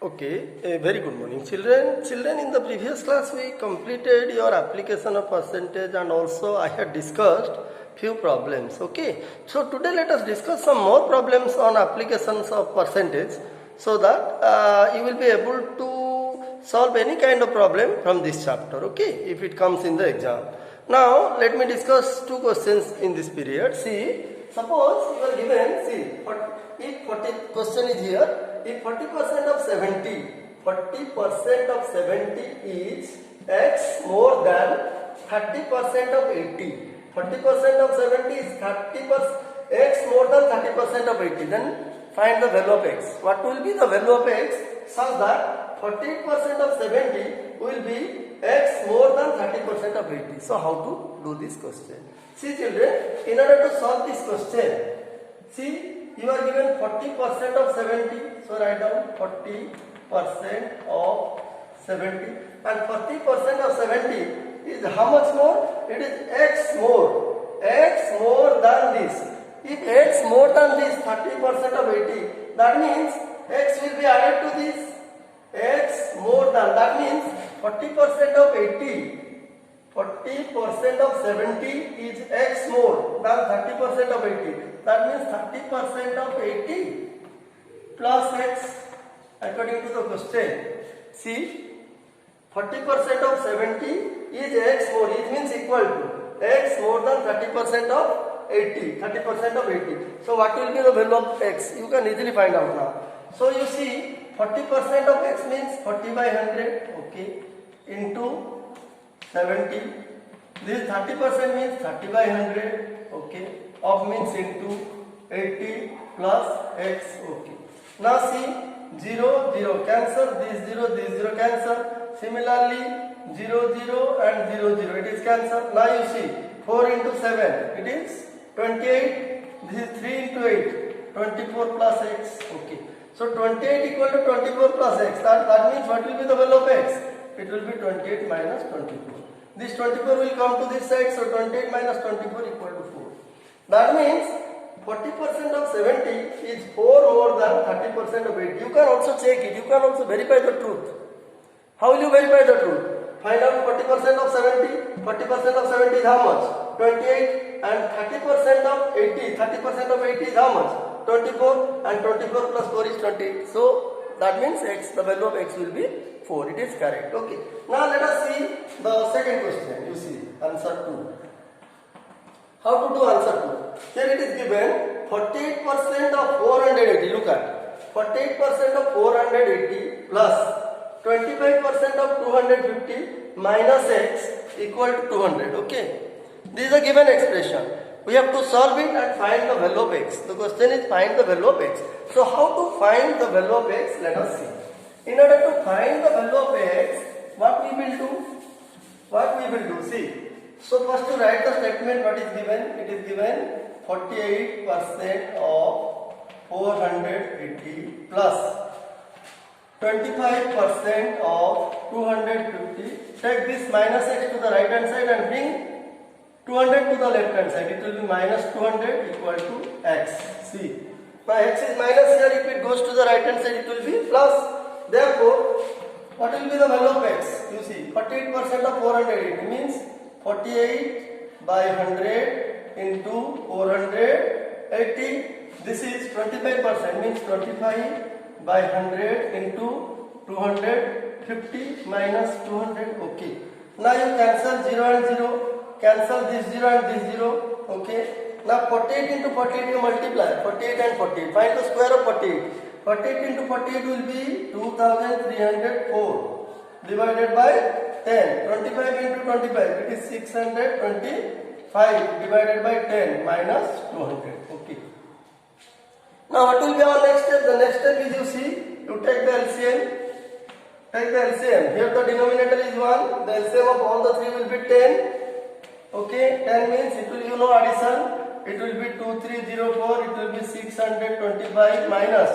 Okay, a very good morning, children. Children, in the previous class we completed your application of percentage and also I had discussed few problems. Okay, so today let us discuss some more problems on applications of percentage so that you will be able to solve any kind of problem from this chapter. Okay, if it comes in the exam. Now let me discuss two questions in this period. See, suppose you are given, see, if 40 question is here. If 40% of 70, 40% of 70 is x more than 30% of 80. 40% of 70 is 30% x more than 30% of 80. Then find the value of x. What will be the value of x such that 48% of 70 will be x more than 30% of 80. So how to do this question? See children, in order to solve this question, see, you are given 40% of 70, so write down 40% of 70, and 40% of 70 is how much more? It is x more than this. If x more than this 30% of 80, that means x will be added to this. X more than, that means 40% of 80. 40% of 70 is x more than 30% of 80. That means 30% of 80 plus x according to the question. See, 40% of 70 is x more. It means equal to x more than 30% of 80. 30% of 80. So what will be the value of x? You can easily find out now. So you see, 40% of x means 40 by 100. Okay, into 70. This 30% means 30 by 100. Okay, of means into 80 plus x. Okay. Now see, 0, 0 cancel. This 0 cancel. Similarly, 0, 0 and 0, 0. It is cancelled. Now you see, 4 into 7. It is 28. This is 3 into 8. 24 plus x. Okay. So 28 equal to 24 plus x. That means what will be the value of x? It will be 28 minus 24. This 24 will come to this side, so 28 minus 24 equal to 4. That means 40% of 70 is 4 more than 30% of 80. You can also check it. You can also verify the truth. How will you verify the truth? Find out 40% of 70. 40% of 70 is how much? 28. And 30% of 80. 30% of 80 is how much? 24. And 24 plus 4 is 28. So that means x, the value of x will be 4. It is correct. Okay. Now let us see the second question. You see, answer 2. How to do answer 2? Here it is given 48% of 480. Look at 48% of 480 plus 25% of 250 minus x equal to 200. Okay. This is a given expression. We have to solve it and find the value of x. The question is find the value of x. So how to find the value of x? Let us see. In order to find the value of x, what we will do? See. So first to write the statement what is given. It is given 48% of 480 plus 25% of 250. Take this minus x to the right hand side and bring 200 to the left hand side. It will be minus 200 equal to x. See. Now x is minus here. If it goes to the right hand side, it will be plus. Therefore, what will be the value of x? You see, 48% of 480 means 48 by 100 into 480. This is 25%, means 25 by 100 into 250 minus 200. Okay. Now you cancel 0 and 0. Cancel this 0 and this 0. Okay. Now 48 into 48 you multiply. 48 and 48. Find the square of 48. 48 into 48 will be 2304 divided by 10. 25 into 25, it is 625 divided by 10 minus 200. Okay. Now what will be our next step? The next step is, you see, you take the LCM. Take the LCM. Here the denominator is 1. The LCM of all the three will be 10. Okay. 10 means it will, you know, addition. It will be 2304. It will be 625 minus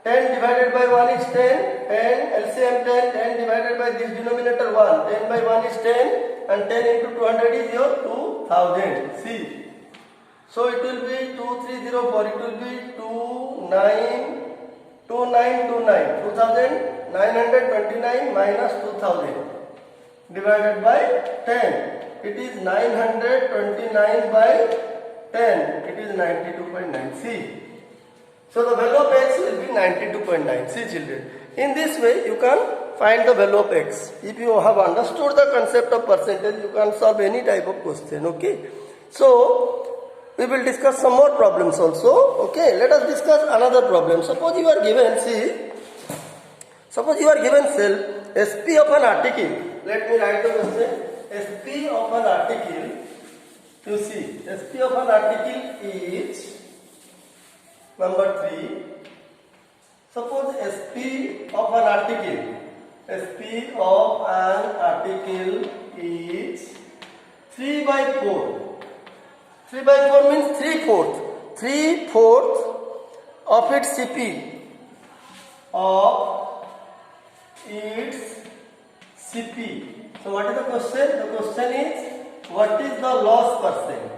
10 divided by 1 is 10, 10, LCM 10, 10 divided by this denominator 1, 10 by 1 is 10 and 10 into 200 is your 2000. See. So it will be 2304, it will be 2929 minus 2000 divided by 10. It is 929 by 10. It is 92.9. See. So the value of x will be 92.9. See children. In this way you can find the value of x. If you have understood the concept of percentage, you can solve any type of question. Okay. So we will discuss some more problems also. Okay. Let us discuss another problem. Suppose you are given, see. Suppose you are given cell SP of an article. Let me write the question. SP of an article. You see, SP of an article is number 3. Suppose SP of an article. SP of an article is 3 by 4. 3 by 4 means 3/4. 3/4 of its CP. Of its CP. So what is the question? The question is, what is the loss percent?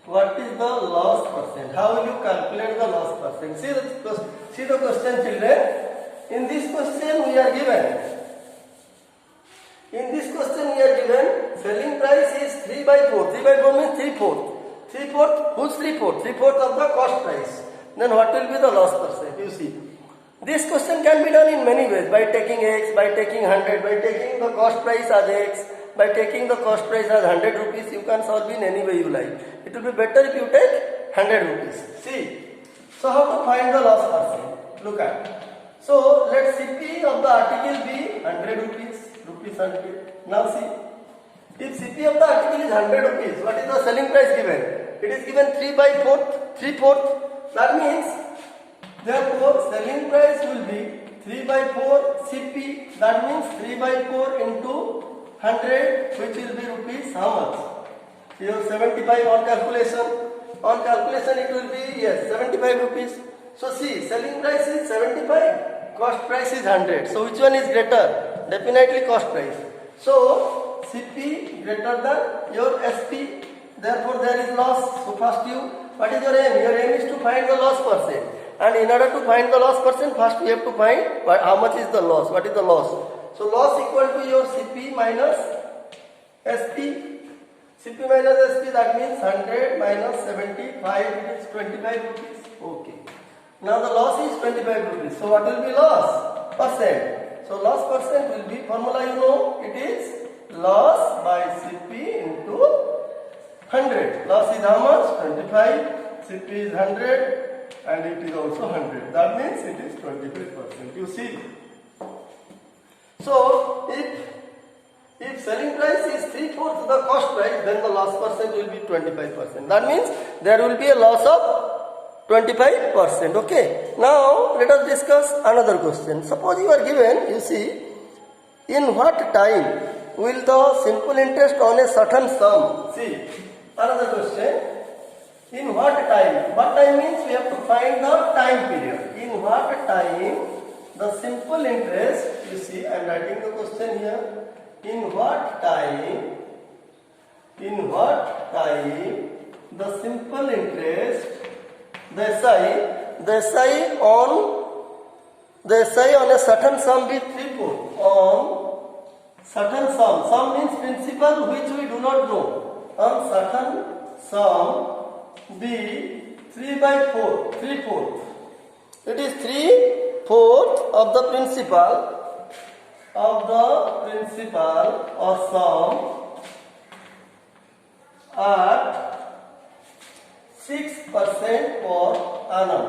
What is the loss percent? How will you calculate the loss percent? See the question, children. In this question we are given. Selling price is 3 by 4. 3 by 4 means 3/4. 3/4. Whose 3/4? 3/4 of the cost price. Then what will be the loss percent? You see. This question can be done in many ways, by taking x, by taking 100, by taking the cost price as x, by taking the cost price as 100 rupees. You can solve in any way you like. It will be better if you take 100 rupees. See. So how to find the loss percent? Look at. So let CP of the article be 100 rupees. 100. Now see. If CP of the article is 100 rupees, what is the selling price given? It is given 3 by 4. 3/4. That means, therefore, selling price will be 3 by 4 CP. That means 3 by 4 into 100, which will be rupees how much? Here 75 on calculation. On calculation it will be, yes, 75 rupees. So see, selling price is 75, cost price is 100. So which one is greater? Definitely cost price. So CP greater than your SP. Therefore there is loss. So first what is your aim? Your aim is to find the loss percent. And in order to find the loss percent, first we have to find how much is the loss. What is the loss? So loss equal to your CP minus SP. CP minus SP, that means 100 minus 75, it is 25 rupees. Okay. Now the loss is 25 rupees. So what will be loss? Percent. So loss percent will be, formula you know, it is loss by CP into 100. Loss is how much? 25. CP is 100 and it is also 100. That means it is 25%. You see. So if selling price is 3/4 the cost price, then the loss percent will be 25%. That means there will be a loss of 25%. Okay. Now let us discuss another question. Suppose you are given, you see, in what time will the simple interest on a certain sum? See, another question. In what time? What time means we have to find the time period. In what time the simple interest, you see, I am writing the question here. In what time the simple interest, the SI on a certain sum be 3/4. On certain sum. Sum means principal which we do not know. On certain sum be 3 by 4. 3/4. It is 3/4 of the principal or sum at 6% per annum.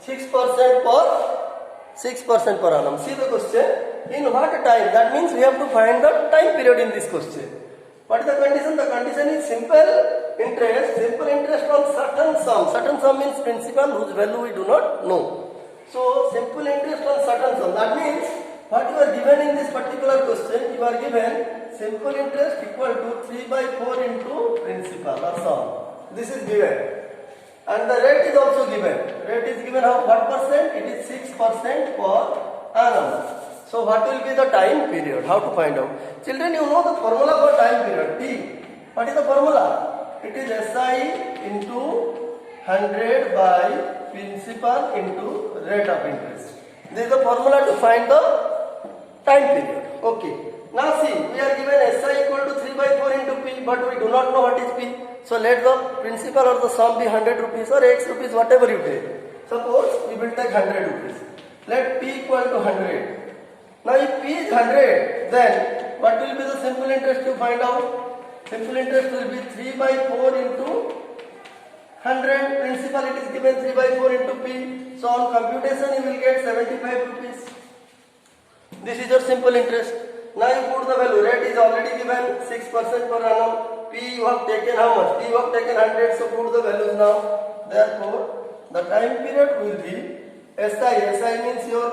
6% per annum. See the question. In what time? That means we have to find the time period in this question. What is the condition? The condition is simple interest on certain sum. Certain sum means principal whose value we do not know. So simple interest on certain sum. That means what you are given in this particular question, you are given simple interest equal to 3 by 4 into principal or sum. This is given. And the rate is also given. Rate is given how? What percent? It is 6% per annum. So what will be the time period? How to find out? Children, you know the formula for time period, T. What is the formula? It is SI into 100 by principal into rate of interest. This is the formula to find the time period. Okay. Now see, we are given SI equal to 3 by 4 into P, but we do not know what is P. So let the principal or the sum be 100 rupees or X rupees, whatever you take. Suppose we will take 100 rupees. Let P equal to 100. Now if P is 100, then what will be the simple interest to find out? Simple interest will be 3 by 4 into 100. Principal it is given 3 by 4 into P. So on computation you will get 75 rupees. This is your simple interest. Now you put the value. Rate is already given 6% per annum. P you have taken how much? P you have taken 100. So put the values now. Therefore, the time period will be SI. SI means your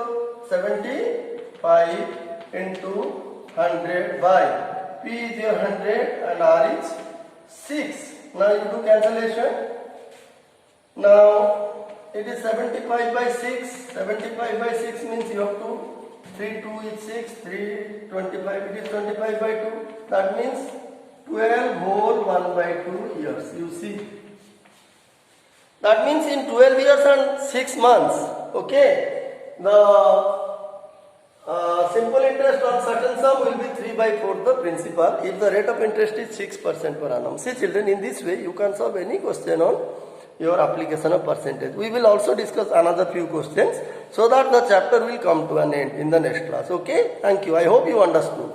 75 into 100 by P is your 100 and R is 6. Now you do cancellation. Now it is 75 by 6. 75 by 6 means you have to 3 2 is 6, 3 25, it is 25 by 2. That means 12 whole 1 by 2 years. You see. That means in 12 years and 6 months, okay, the simple interest on certain sum will be 3 by 4 the principal if the rate of interest is 6% per annum. See children, in this way you can solve any question on your application of percentage. We will also discuss another few questions so that the chapter will come to an end in the next class. Okay, thank you. I hope you understood.